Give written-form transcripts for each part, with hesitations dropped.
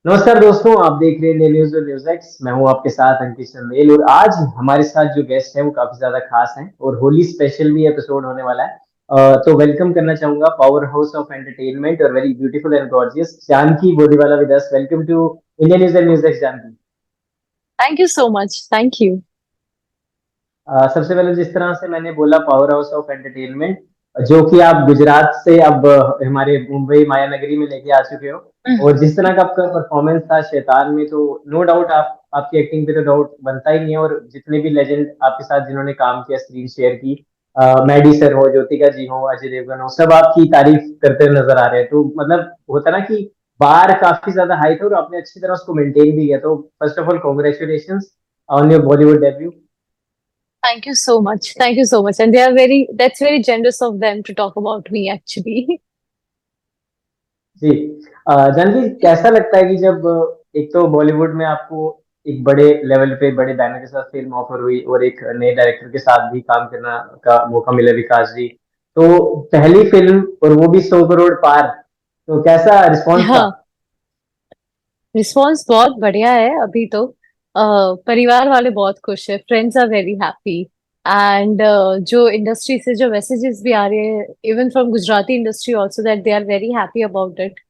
नमस्कार दोस्तों, आप देख रहे हैं न्यूज और न्यूज एक्स। मैं हूं आपके साथ अंकित चंदेल और आज हमारे साथ जो गेस्ट है वो काफी ज्यादा खास हैं और होली स्पेशल भी एपिसोड होने वाला है। तो वेलकम करना चाहूंगा पावर हाउस ऑफ एंटरटेनमेंट और very beautiful and gorgeous Janki Boriwala with us. Welcome to India News and News X Janki. Thank you so much. Thank you. सबसे पहले जिस तरह से मैंने बोला पावर हाउस ऑफ एंटरटेनमेंट, जो कि आप गुजरात से अब हमारे मुंबई माया नगरी में लेके आ चुके हो। और जिस तरह का आपका परफॉर्मेंस था शैतान में, तो नो डाउट आप आपकी एक्टिंग पे तो डाउट बनता ही नहीं है। और जितने भी लेजेंड आपके साथ जिन्होंने काम किया, स्क्रीन शेयर की, मैडी सर हो, ज्योतिका जी हो, अजय देवगन हो, सब आपकी तारीफ करते हुए नजर आ रहे हैं। तो मतलब होता ना कि बार काफी ज्यादा हाई था और आपने अच्छी तरह उसको मेंटेन भी किया। तो first of all congratulation on your Bollywood debut. Thank you so much. Thank you so much. And that's very generous of them to talk about me actually. जी। जानकी, कैसा लगता है कि जब एक तो बॉलीवुड में आपको एक बड़े लेवल पे बड़े बैनर के साथ फिल्म ऑफर हुई और एक नए डायरेक्टर के साथ भी काम करना का मौका मिला, विकास जी, तो पहली फिल्म और वो भी 100 करोड़ पार, तो कैसा रिस्पॉन्स था? हाँ, रिस्पॉन्स बहुत बढ़िया है अभी तो। परिवार वाले बहुत खुश है, friends are very happy. And जो इंडस्ट्री से जो मैसेजेस भी आ रहे हैं, even from Gujarati industry also, that they are very happy about it.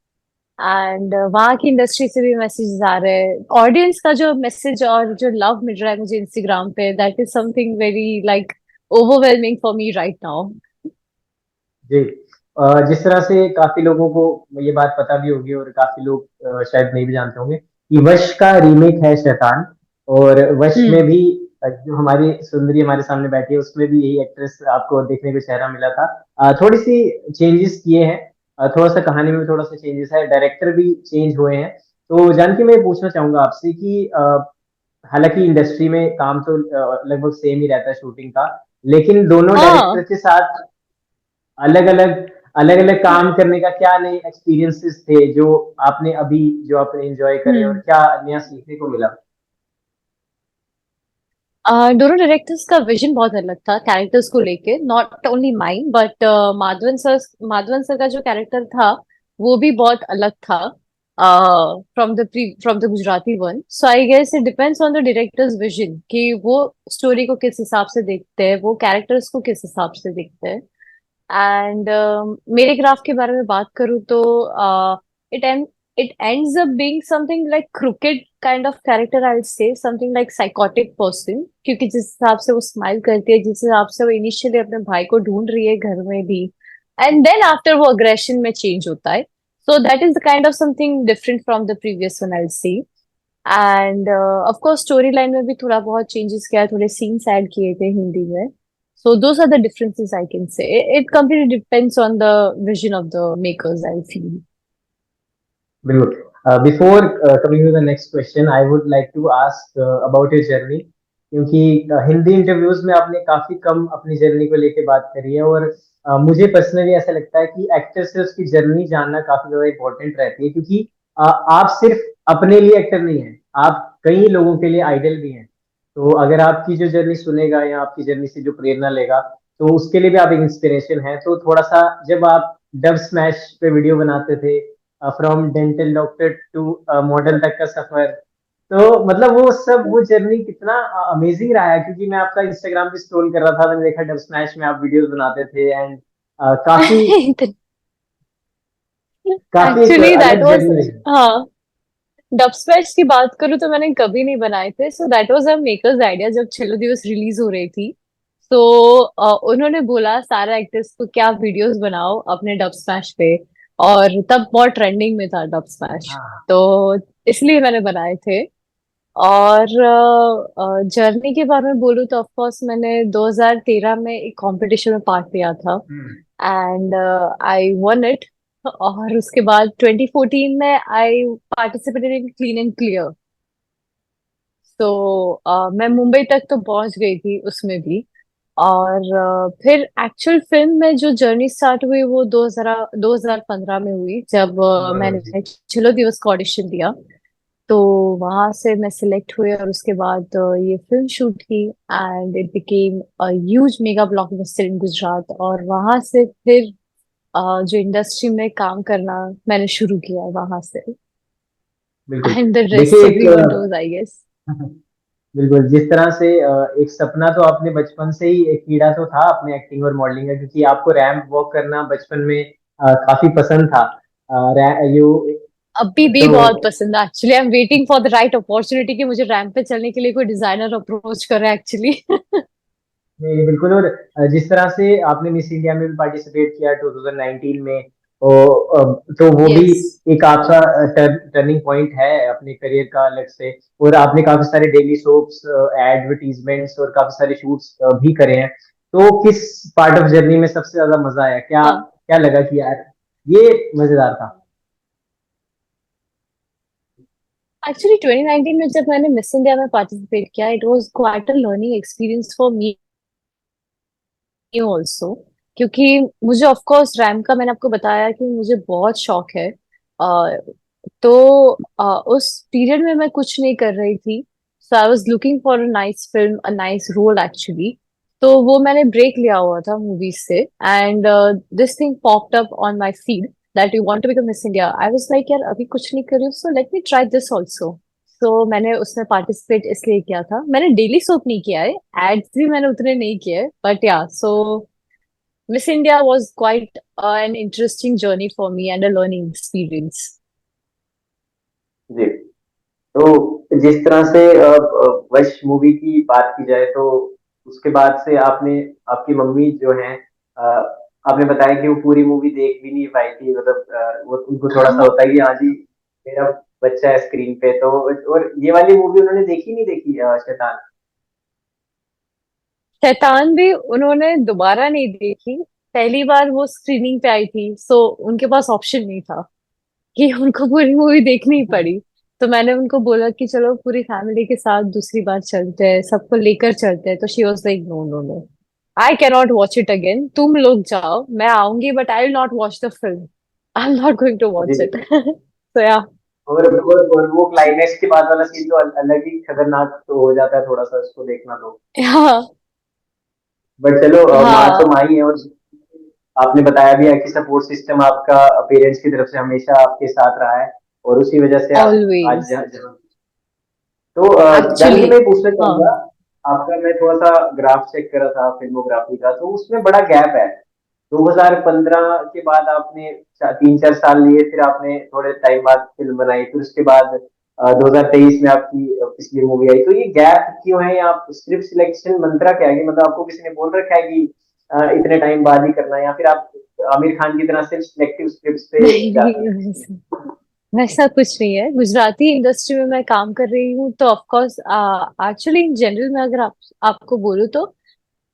And वहाँ की इंडस्ट्री से भी मैसेजेस आ रहे हैं, ऑडियंस का जो मैसेज और जो लव मिल रहा है मुझे इंस्टाग्राम पे, that is something very like overwhelming for me right now. जी। जिस तरह से काफी लोगों को ये बात पता भी होगी और काफी लोग शायद नहीं भी जानते होंगे कि वश का रीमेक है शैतान। और वश में हम्म। भी जो हमारी सुंदरी हमारे सामने बैठी है, उसमें भी यही एक्ट्रेस आपको देखने को चेहरा मिला था। थोड़ी सी चेंजेस किए हैं, थोड़ा सा कहानी में थोड़ा सा चेंजेस है, डायरेक्टर भी चेंज हुए हैं। तो जानकी, मैं पूछना चाहूंगा आपसे कि हालांकि इंडस्ट्री में काम तो लगभग सेम ही रहता है शूटिंग का, लेकिन दोनों डायरेक्टर हाँ। के साथ अलग अलग अलग अलग काम करने का क्या नए एक्सपीरियंसेस थे जो आपने अभी जो आपने एंजॉय करे, और हम्म। क्या नया सीखने को मिला? दोनों डायरेक्टर्स का विजन बहुत अलग था कैरेक्टर्स को लेके, not only mine but Madhavan sir का जो कैरेक्टर था वो भी बहुत अलग था from the Gujarati one. So I guess it depends on the director's vision कि वो स्टोरी को किस हिसाब से देखते हैं, वो कैरेक्टर्स को किस हिसाब से देखते हैं। एंड मेरे ग्राफ के बारे में बात करूँ तो it it ends up being something like crooked kind of character, I'll say something like psychotic person, क्योंकि जिस हिसाब से वो स्माइल करती है, जिस हिसाब से वो इनिशियली अपने भाई को ढूंढ रही है घर में भी, एंड देन आफ्टर वो अग्रेशन में चेंज होता है। So that is the kind of something different from the previous one, I see. And of course story line में भी थोड़ा बहुत चेंजेस किया है, थोड़े सीन्स ऐड किए थे हिंदी में। So those are the differences I can say. It completely depends on the vision of the makers, I feel. बिल्कुल। Before coming to the next question, I would like to ask about your journey, क्योंकि Hindi interviews में आपने काफी कम अपनी journey को लेके बात करी है। और मुझे पर्सनली ऐसा लगता है कि एक्टर से उसकी जर्नी जानना काफी ज्यादा इंपॉर्टेंट रहती है, क्योंकि आप सिर्फ अपने लिए एक्टर नहीं है, आप कई लोगों के लिए आइडल भी हैं। तो अगर आपकी जो जर्नी सुनेगा या आपकी जर्नी से जो प्रेरणा लेगा, तो उसके लिए भी आप एक इंस्पिरेशन है। तो थोड़ा सा, जब आप डब स्मैश पे वीडियो बनाते थे, from dental doctor to model तक का सफर, तो मतलब वो सब वो जर्नी कितना अमेजिंग रहा है। क्योंकि मैं आपका इंस्टाग्राम पे स्क्रॉल कर रहा था, मैंने देखा डब स्मैश में आप वीडियोस बनाते थे, एंड काफी काफी एक एक्चुअली दैट अलग वाज, जर्नी रही। हाँ, डब स्मैश की बात करूँ तो मैंने कभी नहीं बनाए थे। So that was a makers idea जब छेल्लो दिवस रिलीज हो रही थी। तो उन्होंने बोला सारे एक्टर्स को क्या वीडियोस बनाओ अपने डब स्मैश पे, और तब बहुत ट्रेंडिंग में था डब स्मैश। हाँ। तो इसलिए मैंने बनाए थे। और जर्नी के बारे में बोलूँ तो ऑफ कोर्स मैंने 2013 में एक कंपटीशन में पार्ट लिया था, hmm. And I won it. और उसके बाद 2014 में I participated in Clean and Clear. तो मैं मुंबई तक तो पहुंच गई थी उसमें भी। और फिर एक्चुअल फिल्म में जो जर्नी स्टार्ट हुई वो 2015 में हुई, जब जी। मैंने चलो दिवस का ऑडिशन दिया। तो वहां से मैं सिलेक्ट हुई और उसके बाद ये फिल्म शूट की, and it became a huge mega blockbuster in Gujarat. और वहां से फिर जो इंडस्ट्री में काम करना मैंने शुरू किया वहां से। बिल्कुल। एंड द देखिए रेस्ट एक एवरीवन नोज आई गेस। बिल्कुल, जिस तरह से एक सपना तो आपने बचपन से ही, एक कीड़ा तो था अपने एक्टिंग और मॉडलिंग का, क्योंकि आपको रैंप वॉक करना बचपन में काफी पसंद था। यू अभी भी तो बहुत पसंद है actually. I am waiting for the right opportunity कि मुझे रैंप पे चलने के लिए कोई डिजाइनर अप्रोच करे एक्चुअली। नहीं, बिल्कुल। और जिस तरह से आपने मिस इंडिया में भी पार्टिसिपेट किया 2019 में, तो वो भी यस। एक आपका टर्निंग पॉइंट है अपने करियर का अलग से। और आपने काफी सारे डेली सोप्स, एडवर्टीजमेंट्स और काफी सारे शूट्स भी करे हैं। तो किस पार्ट ऑफ जर्नी में सबसे ज्यादा मजा आया? क्या हाँ, क्या लगा कि यार ये मजेदार था? एक्चुअली 2019 में जब मैंने मिस इंडिया में पार्टिसिपेट किया, it was quite a learning experience for me also. क्योंकि मुझे ऑफ कोर्स रैम का, मैंने आपको बताया कि मुझे बहुत शौक है। तो उस पीरियड में मैं कुछ नहीं कर रही थी, so I was looking for a nice film, a nice role actually. तो वो मैंने ब्रेक लिया हुआ था मूवीज से, and this thing popped up on my feed that you want to become Miss India. I was like, यार अभी कुछ नहीं कर रही हूँ, so let me try this also. तो मैंने उसमें पार्टिसिपेट इसलिए किया था। मैंने डेली सोप नहीं किया है, एड्स भी मैंने उतने नहीं किए, बट या सो Miss India was quite an interesting journey for me and a learning experience. जी। तो जिस तरह से वश मूवी की बात की जाए, तो उसके बाद से आपने, आपकी मम्मी जो है, आपने बताया कि वो पूरी मूवी देख भी नहीं पाई थी, मतलब वो उनको थोड़ा सा होता है कि हाँ जी मेरा बच्चा है स्क्रीन पे। तो और ये वाली मूवी उन्होंने देखी नहीं देखी, शैतान? शैतान भी उन्होंने दोबारा नहीं देखी। पहली बार वो स्क्रीनिंग पे आई थी, सो उनके पास ऑप्शन नहीं था कि उनको पूरी मूवी देखनी ही पड़ी। तो मैंने उनको बोला कि चलो पूरी फैमिली के साथ दूसरी बार चलते हैं, सबको लेकर चलते हैं। तो she was like, no no no, I can not watch it again. तुम लोग जाओ, मैं आऊंगी, but I will not watch the film. I am not going to जी। Watch it. तो या और वो क्लाइमेक्स के बाद वाला सीन तो अलग ही खतरनाक तो हो जाता है थोड़ा सा, उसको देखना तो। हाँ बट चलो, माँ तो हाँ, माँ ही है। और आपने बताया भी है कि सपोर्ट सिस्टम आपका पेरेंट्स की तरफ से हमेशा आपके साथ रहा है, और उसी वजह से आप आज ऑलवेज जहाँ। तो जानवी, एक्चुअली। मैं पूछना हाँ चाहूंगा आपका, मैं थोड़ा सा ग्राफ चेक करा था फिल्मोग्राफी का, तो उसमें बड़ा गैप है। 2015 के बाद आपने 3-4 साल लिए, फिर आपने थोड़े टाइम बाद फिल्म बनाई, फिर उसके बाद 2023 में आपकी पिछली मूवी आई। तो ये गैप क्यों है? या आप स्क्रिप्ट सिलेक्शन मंत्रा क्या है कि मतलब आपको किसी ने बोल रखा है कि इतने टाइम बाद ही करना है, या फिर आप आमिर खान की तरह सिर्फ सिलेक्टिव स्क्रिप्ट्स पे नहीं जाते नहीं, हैं? वैसा वैसा कुछ नहीं है। गुजराती इंडस्ट्री में मैं काम कर रही हूँ, तो of course actually in general में अगर आपको बोलूँ तो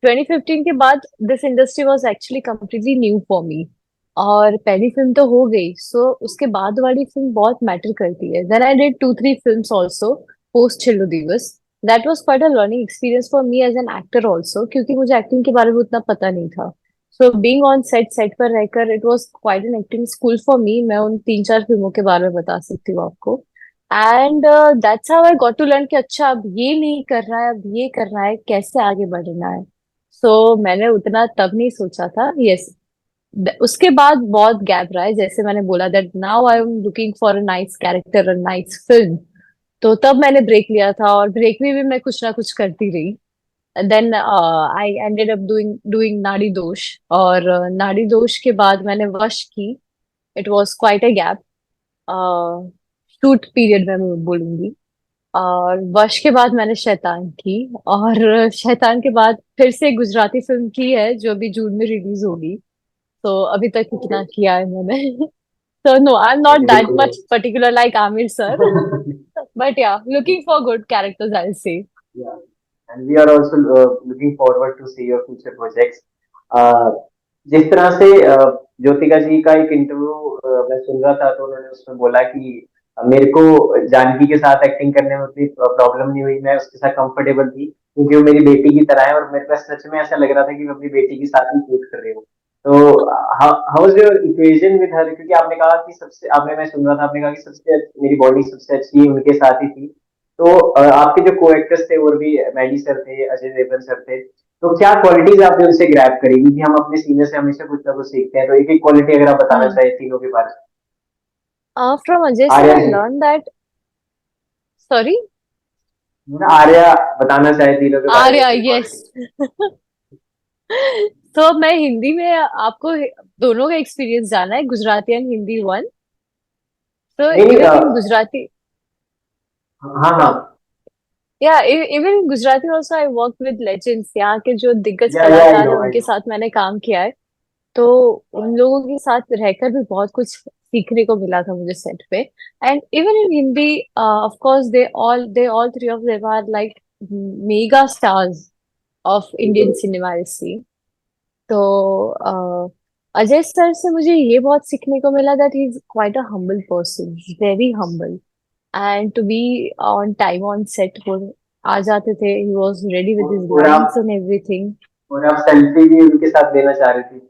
2015 के बाद this industry was actually completely new for me. और पहली फिल्म तो हो गई, सो उसके बाद वाली फिल्म बहुत मैटर करती है। Then I did 2-3 films also post Chhello Divas. That was quite a learning experience for me as an actor also, क्योंकि मुझे एक्टिंग के बारे में उतना पता नहीं था। सो बीइंग ऑन सेट पर रहकर, it was quite an acting school for me. मैं उन 3-4 फिल्मों के बारे में बता सकती हूँ आपको। And that's how I got to learn कि अच्छा अब ये नहीं करना है, अब ये करना है, कैसे आगे बढ़ना है। सो मैंने उतना तब नहीं सोचा था। यस, उसके बाद बहुत गैप रहा है, जैसे मैंने बोला that now I am looking for a nice character, a nice film. तो तब मैंने ब्रेक लिया था, और ब्रेक में भी मैं कुछ ना कुछ करती रही। Then I ended up doing doing नाड़ी दोष। और नाड़ी दोष के बाद मैंने वश की। It was quite a gap, shoot period में मैं बोलूंगी। और वश के बाद मैंने शैतान की। और शैतान के बाद फिर से गुजराती फिल्म की है, जो अभी जून में रिलीज होगी। तो अभी तक ओके। इतना किया है मैंने। So no, I'm not ji, that बिल्कुल। much particular like Amir sir, but yeah, looking for good characters, I'll say. Yeah, and we are also looking forward to see your future projects. Uh, जिस तरह से ज्योतिका जी का एक interview मैं सुन रहा था, तो उन्होंने उसमें बोला कि मेरे को जानकी के साथ एक्टिंग करने में उतनी प्रॉब्लम नहीं हुई, मैं उसके साथ कंफर्टेबल थी क्योंकि वो मेरी बेटी की तरह है, और मेरे पास सच में ऐसा लग रहा था कि मैं अपनी बेटी के साथ ही शूट कर रही हूँ। तो how is your equation with her? क्योंकि आपने कहा कि सबसे, आपने, मैं सुन रहा था, आपने कहा कि मेरी बॉडी सबसे अच्छी उनके साथ ही थी। तो आपके जो को एक्टर्स थे वो भी मैडी सर थे, अजय देवगन सर थे। तो क्या क्वालिटीज आपने उनसे ग्रैब करी? क्योंकि हम अपने सीनियर से हमेशा कुछ ना कुछ सीखते हैं, तो एक एक क्वालिटी अगर आप बताना Hmm. चाहें तीनों के बारे में। From Ajay sir, Arya I ji. learned that. Sorry. Arya बताना चाहे तीनों के बारे में आर्या, कोई यस। क्वालिटी। तो मैं हिंदी में आपको दोनों का एक्सपीरियंस जाना है, गुजराती एंड हिंदी वन। तो नहीं नहीं इवन इन गुजराती, हाँ हाँ। या even in Gujarati also I work with legends, यहाँ के जो दिग्गज या कलाकार है आई उनके नो। साथ मैंने काम किया है। तो उन लोगों के साथ रहकर भी बहुत कुछ सीखने को मिला था मुझे सेट पे। And even in Hindi, of course they all three of them are like mega stars of Indian बिल्कुल। Cinema I see. तो अजय सर से मुझे ये बहुत सीखने को मिला that he is quite a humble person, very humble. And to be on time on set, वो आ जाते थे, he was ready with his और लाइन्स आप एंड एवरीथिंग। और आप सेल्फी भी उनके साथ लेना चाह रही थी।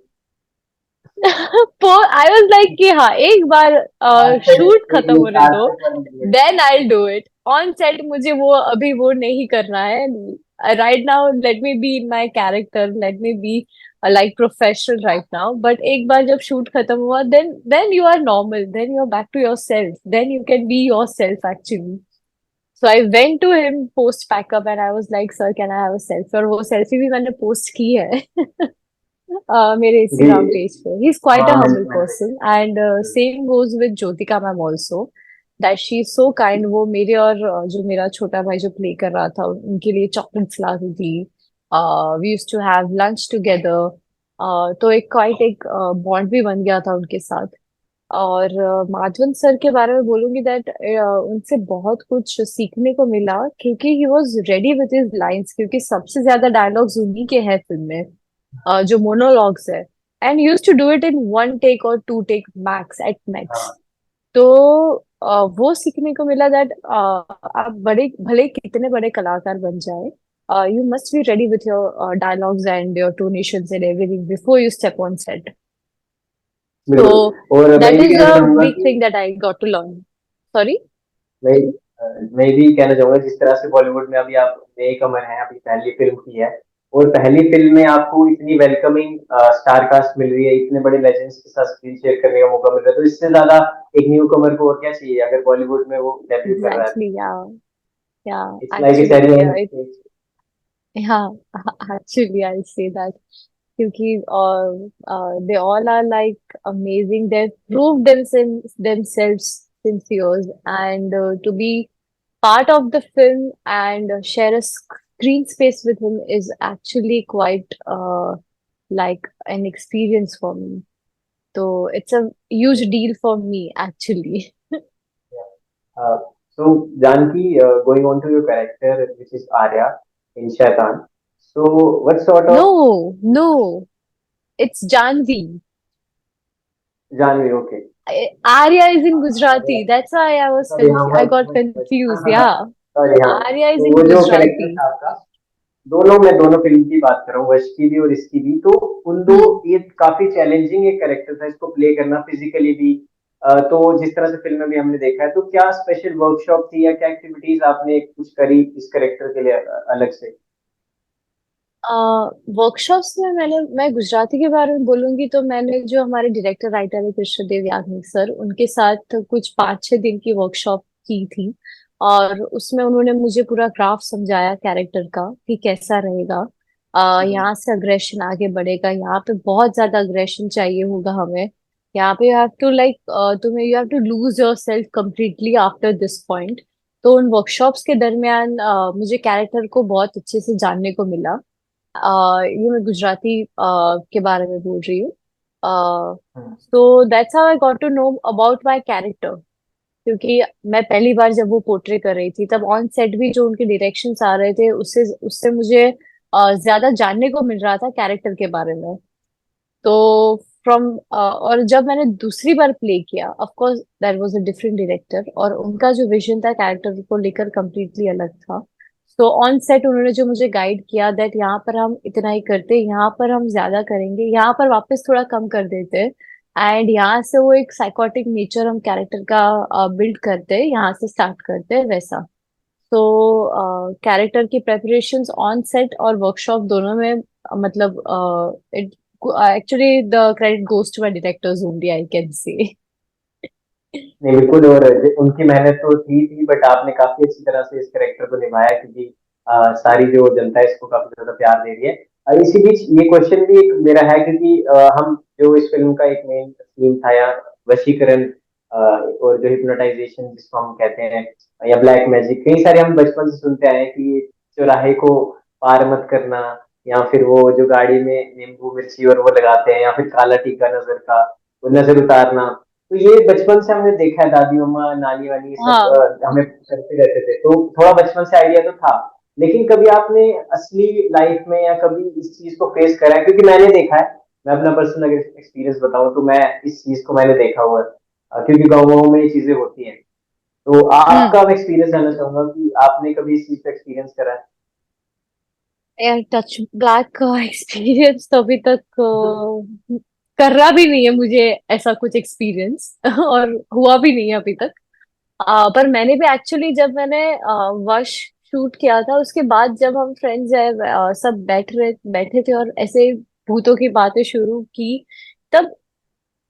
आई वाज लाइक कि हाँ, एक बार आज शूट तक खत्म होने आज दो, तक बन गई है। Then I do it on set. मुझे वो अभी वो नहीं करना है right now. Let me be in my character, let me be like professional right now. But एक बार जब शूट खत्म हुआ, then you are normal, then you are back to your self, then you can be your self actually. So I went to him post pack up and I was like, sir can I have a selfie? और वो selfie भी मैंने post की है मेरे जी। Instagram page पे। ही is quite हाँ a humble मैंने person and same goes with Jyotika ma'am also, that she is so kind. वो मेरे और जो मेरा छोटा भाई जो प्ले कर रहा था उनके लिए चॉकलेट्स लाती थी। We used to have lunch together. तो एक क्वाइट एक बॉन्ड भी बन गया था उनके साथ। और माधवन सर के बारे में बोलूंगी दैट उनसे बहुत कुछ सीखने को मिला, क्योंकि ही was ready with his lines, क्योंकि सबसे ज्यादा डायलॉग्स उन्हीं के हैं फिल्म में, जो मोनोलॉग्स है। And use to do it in one take और two take max at max. हाँ। तो वो सीखने को मिला दैट आप बड़े भले कितने बड़े कलाकार बन जाए, you must be ready with your dialogues and your tonations and everything before you step on set. So बिल्कुल। और मैं दैट भी इज कहना अ चाहूंगा बिग कि thing that I got to learn. Sorry. मैं मैं भी कहना चाहूंगा जिस तरह से बॉलीवुड में अभी आप नए कमर हैं, अभी पहली फिल्म की है, और पहली फिल्म में आपको इतनी वेलकमिंग स्टार कास्ट मिल रही है, इतने बड़े लेजेंड्स के साथ स्क्रीन शेयर करने का मौका मिल रहा है, तो इससे ज्यादा एक न्यू कमर को और क्या चाहिए अगर बॉलीवुड में वो डेब्यू कर रहा है। एग्जैक्टली, या it's like a actually cherry on stage. हाँ, एक्चुअली आई से दैट, क्योंकि they all are like amazing. They've proved themselves since years, and to be part of the film and share a screen space with him is actually quite like an experience for me. So it's a huge deal for me actually. So Janki, going on to your character, which is Arya in Shaitan. So what sort of No, no, it's Janvi. Janvi? Okay. Arya is in Gujarati. That's why I was sorry हाँ I got confused. Yeah, sorry हाँ। Arya is तो in वो जो character Gujarati. था आपका, दोनों film की बात कर रहा हूँ, वश की भी और इसकी भी, तो उन दो, Hmm. ये काफी चैलेंजिंग एक कैरेक्टर था इसको प्ले करना फिजिकली भी। तो जिस तरह से फिल्म में भी हमने देखा है, तो क्या स्पेशल वर्कशॉप थी या क्या एक्टिविटीज आपने कुछ करी इस कैरेक्टर के लिए अलग से? वर्कशॉप्स में मैं गुजराती के बारे में बोलूंगी तो मैंने जो हमारे डायरेक्टर राइटर है कृष्णदेव याग्निक सर, उनके साथ कुछ 5-6 दिन की वर्कशॉप की थी। और उसमें उन्होंने मुझे पूरा ग्राफ समझाया कैरेक्टर का कि कैसा रहेगा। यहाँ से अग्रेशन आगे बढ़ेगा, यहाँ पे बहुत ज्यादा अग्रेशन चाहिए होगा हमें। यहाँ पे यू हैव टू लाइक, तुम्हें you have to lose your self completely after this point. तो उन वर्कशॉप्स के दरमियान मुझे कैरेक्टर को बहुत अच्छे से जानने को मिला। ये मैं गुजराती के बारे में बोल रही हूँ। So that's how I got to know about my character, क्योंकि मैं पहली बार जब वो पोर्ट्रे कर रही थी तब ऑन सेट भी जो उनके डायरेक्शंस आ रहे थे उससे उससे मुझे ज्यादा जानने को मिल रहा था कैरेक्टर के बारे में। तो फ्रॉम और जब मैंने दूसरी बार प्ले किया, of course that was a different director, और उनका जो विजन था कैरेक्टर को लेकर completely अलग था। तो ऑन सेट उन्होंने जो मुझे गाइड किया दैट यहाँ पर हम इतना ही करते, यहाँ पर हम ज्यादा करेंगे, यहाँ पर वापस थोड़ा कम कर देते, एंड यहाँ से वो एक साइकोटिक नेचर हम कैरेक्टर का बिल्ड करते हैं, यहाँ से स्टार्ट करते हैं वैसा। तो कैरेक्टर की प्रेपरेशंस ऑन सेट और वर्कशॉप दोनों में मतलब it actually the credit goes to my directors only, I can say. नहीं बिल्कुल, और उनकी मेहनत तो थी बट आपने काफी अच्छी तरह से इस करेक्टर को निभाया, क्योंकि सारी जो जनता है इसको काफी ज्यादा प्यार दे रही है। इसी बीच ये क्वेश्चन भी एक मेरा है, क्योंकि हम जो इस फिल्म का एक मेन थीम था या वशीकरण, और जो हिप्नोटाइजेशन जिसको हम कहते हैं, या ब्लैक मैजिक, कई सारे हम बचपन से सुनते आए हैं कि चौराहे को पार मत करना, या फिर वो जो गाड़ी में नींबू मिर्ची और वो लगाते हैं, या फिर काला टीका नजर का, वो नजर उतारना। तो ये बचपन से हमने देखा है, दादी मम्मा नानी वानी सब हाँ। हमें करते रहते थे, तो थोड़ा बचपन से आइडिया तो था। लेकिन कभी आपने असली लाइफ में या कभी इस चीज को फेस करा है? क्योंकि मैंने देखा है, मैं अपना पर्सनल एक्सपीरियंस बताऊं तो मैं इस चीज को मैंने देखा हुआ है, क्योंकि गाँव में ये चीजें होती हैं। तो हम्म। आपका मैं एक्सपीरियंस जानना चाहूंगा कि आपने कभी इस चीज का एक्सपीरियंस करा है? यार टच ब्लैक का एक्सपीरियंस तो अभी तक करना भी नहीं है मुझे, ऐसा कुछ एक्सपीरियंस और हुआ भी नहीं है अभी तक। पर मैंने भी एक्चुअली जब मैंने वश शूट किया था उसके बाद जब हम फ्रेंड्स सब बैठे थे और ऐसे भूतों की बातें शुरू की, तब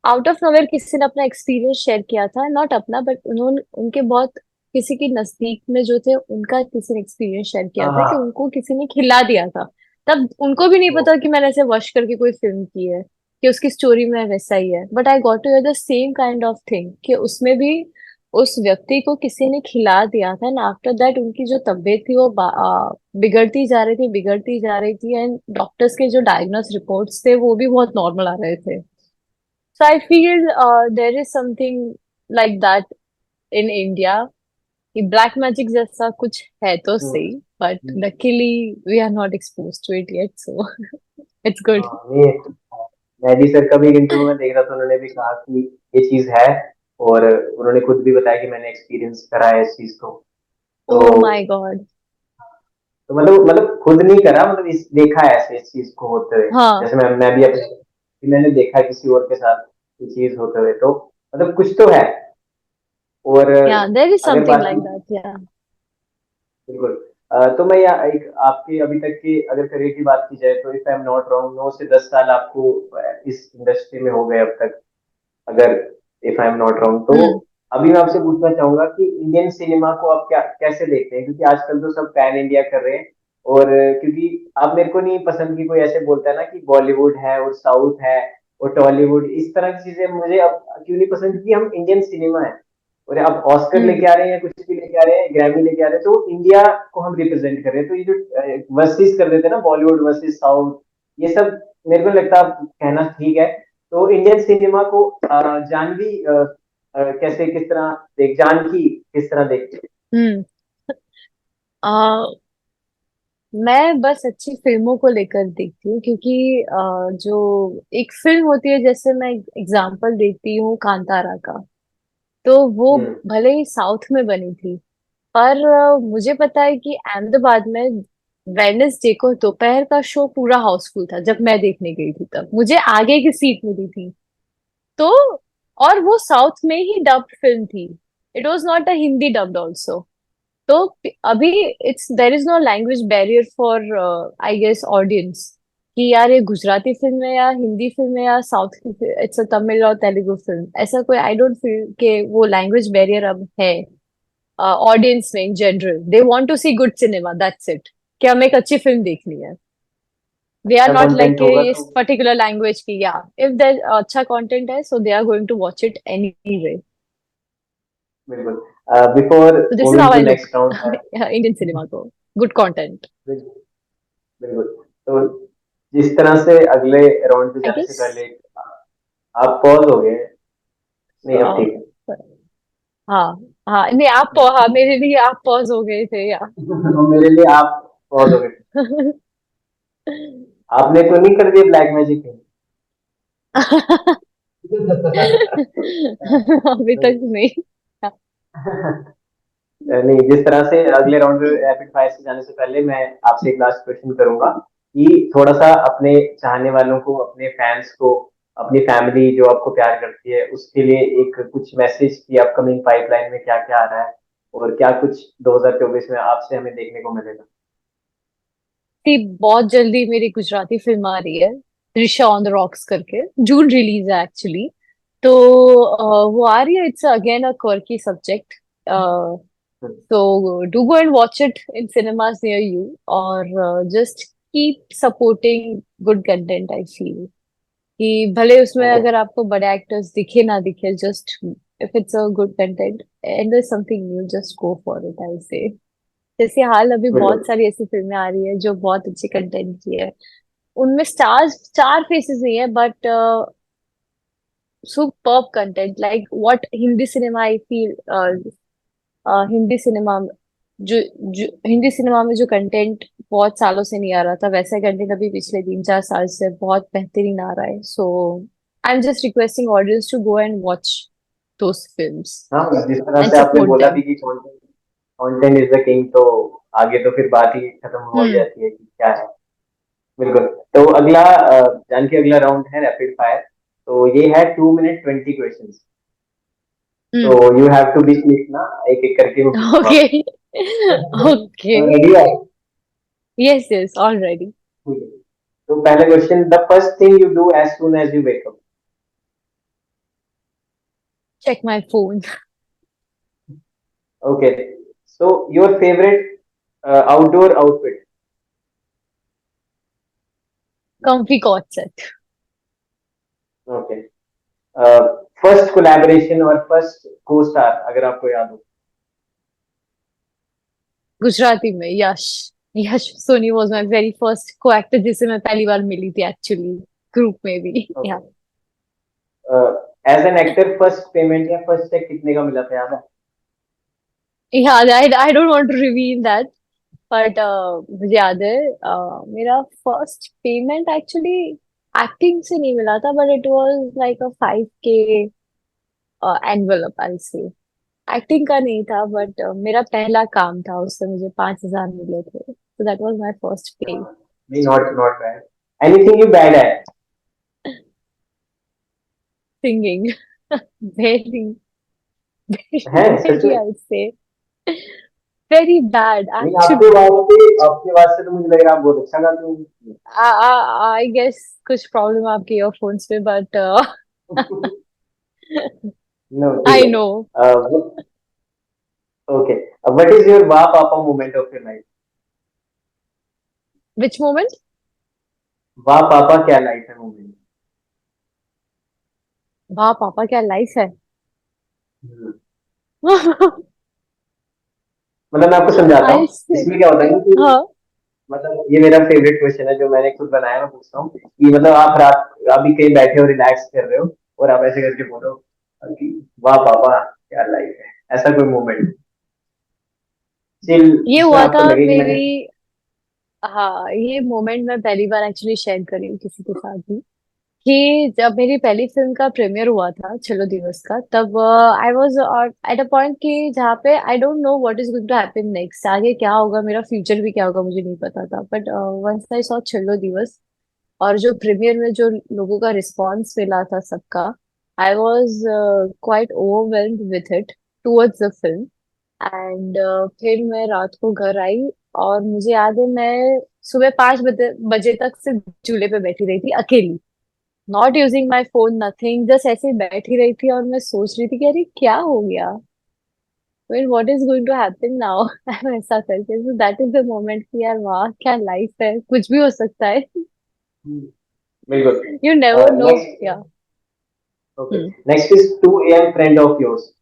आउट ऑफ नोवेयर किसी ने अपना एक्सपीरियंस शेयर किया था, नॉट अपना बट उन्होंने उनके बहुत किसी के नजदीक में जो थे उनका किसी ने एक्सपीरियंस शेयर किया हाँ था कि हाँ। उनको किसी ने खिला दिया था। तब उनको भी नहीं तो पता कि मैंने ऐसे वश करके कोई फिल्म की है, कि उसकी स्टोरी में वैसा ही है, but I got to hear the same kind of thing कि उसमें भी उस व्यक्ति को किसी ने खिला दिया था, एंड आफ्टर दैट उनकी जो तबीयत थी वो बिगड़ती जा रही थी, बिगड़ती जा रही थी, एंड डॉक्टर्स के जो डायग्नोस रिपोर्ट्स थे वो भी बहुत नॉर्मल आ रहे थे। So I feel there is something like that in India कि ब्लैक मैजिक जैसा कुछ है तो सही, but hmm, luckily we are not expose to it yet, so it's good. हाँ, ये मैडी सर का भी इंटरव्यू में देख रहा था, उन्होंने भी कहा कि ये चीज है, और उन्होंने खुद भी बताया कि मैंने एक्सपीरियंस करा है इस चीज को। ओ तो माय गॉड। मतलब खुद नहीं करा, मतलब इस देखा है ऐसे इस चीज को होते हुए। हाँ। जैसे मैं भी अपने कि मैंने देखा है किसी और के साथ ये चीज होते हुए, तो मतलब कुछ तो है। और या देयर इज अगर समथिंग बात लाइक की, दैट, या। बिल्कुल, तो मैं एक आपके अभी तक की अगर करियर की बात की जाए, तो if I am not wrong 9 से 10 साल आपको इस इंडस्ट्री में हो गए अब तक, अगर if I am not wrong, तो हम्म। अभी मैं आपसे पूछना चाहूंगा कि इंडियन सिनेमा को आप क्या कैसे देखते हैं? क्योंकि आजकल तो सब पैन इंडिया कर रहे हैं, और क्योंकि आप, मेरे को नहीं पसंद कि कोई ऐसे बोलता है ना कि बॉलीवुड है और साउथ है और टॉलीवुड, इस तरह की चीजें मुझे अब क्यों नहीं पसंद, कि हम इंडियन सिनेमा है, और अब ऑस्कर हम्म। लेके आ रहे हैं, कुछ भी लेके आ रहे हैं, ग्रैमी लेके आ रहे हैं, तो इंडिया को हम रिप्रेजेंट कर रहे हैं। तो ये जो वर्सेस कर देते हैं ना, बॉलीवुड वर्सेस साउथ, ये सब मेरे को नहीं लगता कहना ठीक है। तो इंडियन सिनेमा को जानवी कैसे, किस तरह देख, जानकी किस तरह देखते हैं? हम्म। मैं बस अच्छी फिल्मों को लेकर देखती हूँ, क्योंकि जो एक फिल्म होती है, जैसे मैं एग्जांपल देती हूँ कांतारा का, तो वो हम्म। भले ही साउथ में बनी थी, पर मुझे पता है कि अहमदाबाद में वेडनेसडे को दोपहर का शो पूरा हाउसफुल था जब मैं देखने गई थी, तब मुझे आगे की सीट मिली थी। तो और वो साउथ में ही डब्ड फिल्म थी, it was not a Hindi dubbed also. तो अभी it's there is no language barrier for I guess audience, कि यार ये गुजराती फिल्म है या हिंदी फिल्म है या साउथ की, इट्स अ तमिल और तेलुगु फिल्म, ऐसा कोई आई डोंट फील के वो लैंग्वेज बैरियर अब है ऑडियंस में। In general they want to see good cinema, that's it, कि हमें एक अच्छी फिल्म देखनी है। दे आर अच्छा नॉट लाइक कंटेंट होगा इस तो पर्टिकुलर लैंग्वेज की, या इफ देयर अच्छा कंटेंट है so they are going to watch it anyway. बिल्कुल। बिफोर तो this is moving how to I look next round, Indian cinema को, गुड कंटेंट, बिल्कुल, तो जिस तरह से अगले राउंड पे आई जाने से गेस। पहले आप पॉज हो गए? नहीं, अब ठीक हाँ। हाँ नहीं आप हाँ, मेरे लिए आप पॉज हो गए थे, या। है। तो मेरे लिए आप पॉज हो गए। आपने तो नहीं कर दिया ब्लैक मैजिक? अभी तक नहीं। नहीं, जिस तरह से अगले राउंड में रैपिड फायर से जाने से पहले मैं आपसे एक लास्ट क्वेश्चन करूंगा, कि थोड़ा सा अपने चाहने वालों को, अपने फैंस को, अपनी फैमिली जो आपको प्यार करती है, उसके लिए एक कुछ मैसेज की अपकमिंग पाइपलाइन में क्या क्या आ रहा है, और क्या कुछ 2024 में आपसे हमें देखने को मिलेगा? बहुत जल्दी मेरी गुजराती फिल्म आ रही है, त्रिशा ऑन द रॉक्स करके, जून रिलीज है एक्चुअली। तो वो आ रही है, it's again a quirky subject, so do go and watch it in cinemas near you, or just keep supporting good content, I feel कि भले उसमें ओके अगर आपको बड़े एक्टर्स दिखे ना दिखे, just if it's a good content and there something new, just go for it, I say. जैसे हाल अभी बिल्कुल। बहुत सारी ऐसी फिल्में आ रही है जो बहुत अच्छे कंटेंट की है, उनमें स्टार्स चार फेसेस नहीं है, but superb content, like what Hindi cinema I feel, Hindi cinema जो हिंदी सिनेमा में जो कंटेंट बहुत सालों से नहीं आ रहा था, वैसा कंटेंट अभी पिछले 3-4 साल से बहुत बेहतरीन आ रहा है। So I am just requesting audience to go and watch those films हाँ, जिस तरह एंड से आपने सपोर्ट बोला देम। भी कि content content is the king, तो आगे तो फिर बात ही खत्म हो ही हम्म। जाती है कि क्या है। बिल्कुल। तो अगला जान के अगला राउंड है रैपिड फायर। तो ये है 2 मिनट 20 क्वेश्चंस। तो hmm. You have to be quick ना, एक एक करके मैं पूछूंगा ओके। आपसे। ओके। तो रेडी है? Yes yes, already. ठीक है। तो पहला question, the first thing you do as soon as you wake up. Check my phone. Okay. So your favourite outdoor outfit. Comfy cot set. Okay. First collaboration और first co star अगर आपको याद हो। गुजराती में Yash. Yash Soni was my very first co actor जिसे मैं पहली बार मिली थी एक्चुअली, ग्रुप में भी। या okay. As an actor first payment या फर्स्ट चेक कितने का मिला था, याद है? याद, I don't want to reveal that, but मुझे याद है, मेरा फर्स्ट पेमेंट एक्चुअली एक्टिंग से नहीं मिला था, but it was like a 5K envelope, I say. Acting का नहीं था, बट मेरा पहला काम था, उससे मुझे 5,000 मिले थे, so that was my first pay. नहीं, not not bad. Anything you bad at? Singing. Very, है very, सच very, में? I would say very bad नहीं, actually. आपके बात से तो मुझे लग रहा है आप बहुत अच्छा गाते हो। I guess कुछ प्रॉब्लम आपके ईयरफोन्स पे, बट नो, ठीक I है। know. Okay. What is your वाह पापा moment of your life? Which moment? वाह पापा क्या लाइफ है मोमेंट? वाह पापा क्या लाइफ है। मतलब मैं आपको समझाता I हूँ। say, इसमें क्या होता है ना कि हाँ। मतलब ये मेरा फेवरेट क्वेश्चन है जो मैंने खुद बनाया, मैं पूछता हूँ कि मतलब आप रात अभी कहीं बैठे हो, रिलैक्स कर रहे हो, और आप ऐसे करके बोलो कि वाह पापा क्या लाइफ है, ऐसा कोई मोमेंट चिल, ये जिसमें हुआ आपको था लगे कि मैंने। मेरी, हाँ ये मोमेंट मैं पहली बार एक्चुअली शेयर करी हूँ किसी के साथ भी, कि जब मेरी पहली फिल्म का प्रीमियर हुआ था चलो दिवस का, तब I was at a point कि जहाँ पे I don't know what is going to happen next, आगे क्या होगा, मेरा फ्यूचर भी क्या होगा मुझे नहीं पता था, बट वंस आई सॉ चलो दिवस, और जो प्रीमियर में जो लोगों का रिस्पॉन्स मिला था सबका, I was quite overwhelmed with it towards the film. And फिर मैं रात को घर आई, और मुझे याद है मैं सुबह 5 बजे बजे तक सिर्फ झूले पे बैठी रही थी अकेली, not using my phone, nothing, just ऐसे ही बैठी रही थी, और मैं सोच रही थी कि अरे क्या हो गया, well what is going to happen now. ऐसा करके, so that is the moment कि यार वाह क्या लाइफ है, कुछ भी हो सकता है। बिल्कुल। You never know. Next. Yeah. Okay. Next is 2 AM friend of yours.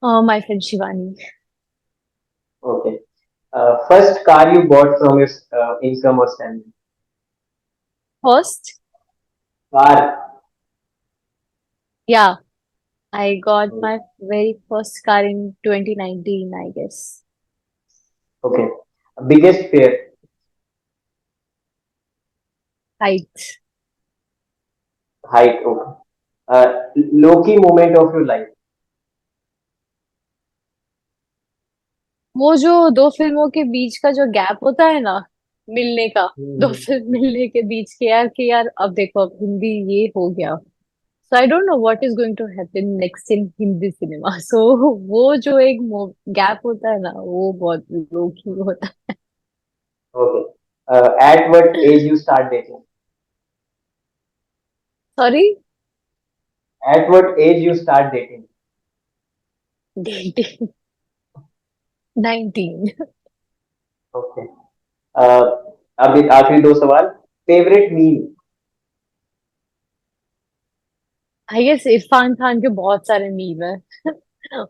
My friend Shivani. Okay. First car you bought from your income और salary. First, car. Yeah, I got my very first car in 2019, I guess. Okay. Biggest fear. Height. Height. Okay. Low key moment of your life. वो जो दो फिल्मों के बीच का जो gap होता है ना, मिलने का, दो फिल्म मिलने के बीच के, यार कि यार अब देखो अब हिंदी ये हो गया, so I don't know what is going to happen next in Hindi cinema. So वो जो एक गैप होता है ना, वो बहुत लो की होता है। Okay. At what age you start dating. Sorry. At what age you start dating? Dating 19। Okay. अब एक आखिरी दो सवाल। Favourite meme? I guess Irrfan Khan के बहुत सारे मीम है।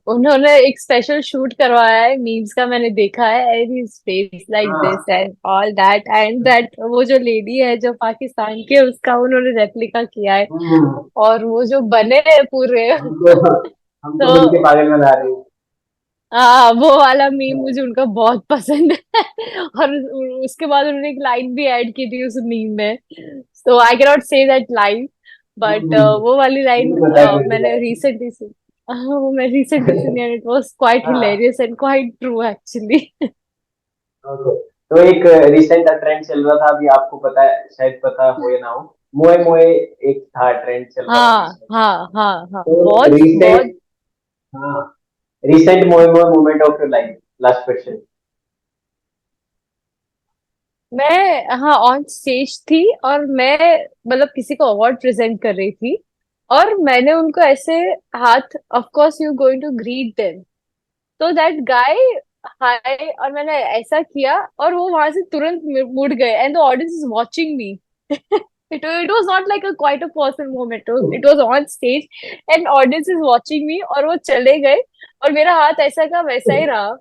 उन्होंने एक स्पेशल शूट करवाया है मीम्स का, मैंने देखा है, and his face like this हाँ। And all that and that, वो जो लेडी है जो पाकिस्तान के, उसका उन्होंने रेप्लिका किया है। हम्म, और वो जो बने हैं पूरे हमको हमको मिलके तो पागल बना रहे हैं। हाँ, वो वाला मीम मुझे उनका बहुत पसंद है। और उसके बाद उन्होंने एक लाइन भी ऐड की थी उस मीम में, so I can not say that line, but वो वाली लाइन मुझे पता है कौन सी मैंने बात रिसेंटली सुनी। हाँ, वो मैं रिसेंटली सुनी एंड इट वाज क्वाइट है। हाँ। Hilarious and quite true actually. Okay. तो एक रिसेंट ट्रेंड चल रहा था, अभी आपको पता है, शायद पता हो या ना हो। मोए मोए एक था, ट्रेंड चल रहा था हाँ बीच में। हाँ हाँ हाँ, तो बहुत बहुत। रिसेंट, हाँ, रिसेंट मोए मोए moment of your life, last question. मैं हाँ ऑन स्टेज थी, और मैं मतलब किसी को अवार्ड प्रेजेंट कर रही थी, और मैंने उनको ऐसे हाथ, of course you going to greet them, तो दैट गाय हाय, और मैंने ऐसा किया और वो वहां से तुरंत मुड़ गए and the audience is watching me. It was not like a quite a personal moment, it was on stage and audience is watching me, और वो चले गए और मेरा हाथ ऐसा का वैसा ही रहा।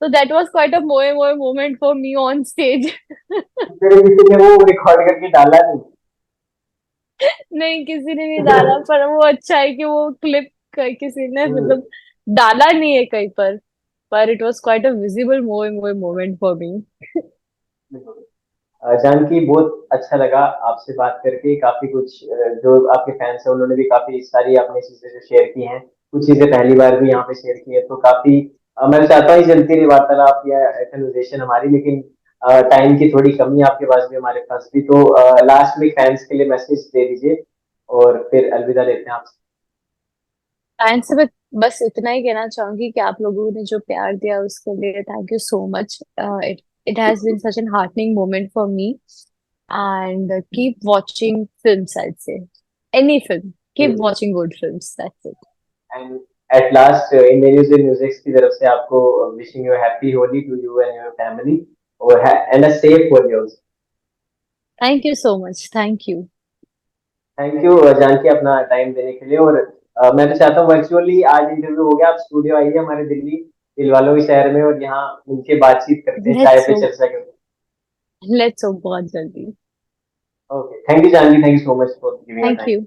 तो दैट वाज क्वाइट अ मोए मोए moment for me on stage. फिर किसी ने वो रिकॉर्ड करके डाला नहीं? नहीं, किसी ने नहीं डाला, पर वो अच्छा है कि वो क्लिप किसी ने हम्म, मतलब डाला नहीं है कहीं पर it was quite a visible मोए मोए मोमेंट फॉर मी। जानकी, बहुत अच्छा लगा आपसे बात करके। काफी कुछ जो आपके फैंस हैं उन्होंने भी काफी सारी आपने चीजें जो शेयर की हैं, कुछ चीजें पहली बार भी यहाँ पे शेयर की है, तो काफी मैं चाहता हूँ चलती रही वार्तालाप या कन्वर्सेशन हमारी, लेकिन टाइम की थोड़ी कमी है आपके पास भी, हमारे पास भी। तो लास्ट में फैंस के लिए मैसेज दे दीजिए और फिर अलविदा लेते हैं आपसे। एंड से मैं बस इतना ही कहना चाहूंगी कि आप लोगों ने जो प्यार दिया उसके लिए thank you so much. It it has been such an heartening moment for me, and keep watching films, I say any film, keep बिल्कुल। Watching good films, that's it. And at last Indian music की तरफ से आपको wishing you happy Holi to you and your family, और and a safe Holi also. Thank you so much, thank you. Thank you Janki, अपना time देने के लिए। और मैं तो चाहता हूँ वर्चुअली आज इंटरव्यू हो गया, आप स्टूडियो आइए हमारे दिल्ली दिल वालों के शहर में, और यहाँ मिलके बातचीत करते हैं, चाय लेट्स पे होप, चर्चा करते लेट्स होप बहुत जल्दी। हैं। Okay, thank you Janaki, thank you so much for giving your thank time. You.